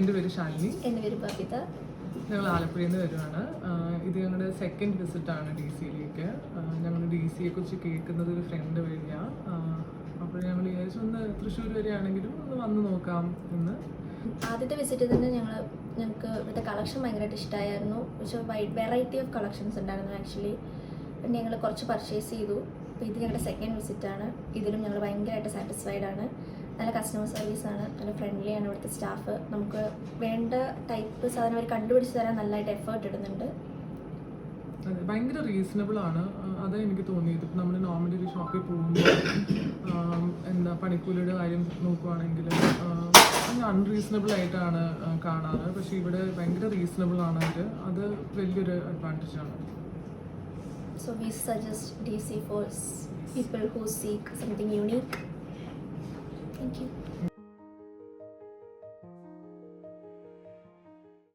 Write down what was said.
എൻ്റെ പേര് ഷാലിനി. എൻ്റെ പേര് ബബിത. ഞങ്ങൾ ആലപ്പുഴയിൽ നിന്ന് വരുവാണ്. ഇത് ഞങ്ങളുടെ സെക്കൻഡ് വിസിറ്റാണ് ഡി സിയിലേക്ക്. ഞങ്ങൾ ഡി സിയെ കുറിച്ച് കേൾക്കുന്നത് ഒരു ഫ്രണ്ട് വഴിയാണ്. അപ്പോൾ ഞങ്ങൾ വിചാരിച്ചു ഒന്ന് തൃശ്ശൂർ വരെയാണെങ്കിലും ഒന്ന് വന്ന് നോക്കാം എന്ന്. ആദ്യത്തെ വിസിറ്റിൽ തന്നെ ഞങ്ങൾക്ക് ഇവിടുത്തെ കളക്ഷൻ ഭയങ്കരമായിട്ട് ഇഷ്ടമായിരുന്നു. പക്ഷേ വെറൈറ്റി ഓഫ് കളക്ഷൻസ് ഉണ്ടായിരുന്നു ആക്ച്വലി. പിന്നെ ഞങ്ങൾ കുറച്ച് പർച്ചേസ് ചെയ്തു. അപ്പോൾ ഇത് ഞങ്ങളുടെ സെക്കൻഡ് വിസിറ്റാണ്. ഇതിലും ഞങ്ങൾ ഭയങ്കരമായിട്ട് സാറ്റിസ്ഫൈഡ് ആണ്. നല്ല കസ്റ്റമർ സർവീസാണ്, നല്ല ഫ്രണ്ട്ലി ആണ് ഇവിടുത്തെ സ്റ്റാഫ്. നമുക്ക് വേണ്ട ടൈപ്പ് സാധനം അവർ കണ്ടുപിടിച്ച് തരാൻ നല്ലതായിട്ട് എഫേർട്ട് ഇടുന്നുണ്ട്. അതെ, ഭയങ്കര റീസണബിൾ ആണ്. അതാ എനിക്ക് തോന്നിയത്. ഇപ്പം നമ്മൾ നോർമലി ഒരു ഷോപ്പിൽ പോകുമ്പോൾ എന്താ പണിക്കൂലിയുടെ കാര്യം നോക്കുവാണെങ്കിൽ അൺറീസണബിൾ ആയിട്ടാണ് കാണാറ്. പക്ഷേ ഇവിടെ ഭയങ്കര റീസണബിൾ ആണ് അവർ. അത് വലിയൊരു അഡ്വാൻറ്റേജ് ആണ്. So we suggest DC for people who seek something unique. Thank you.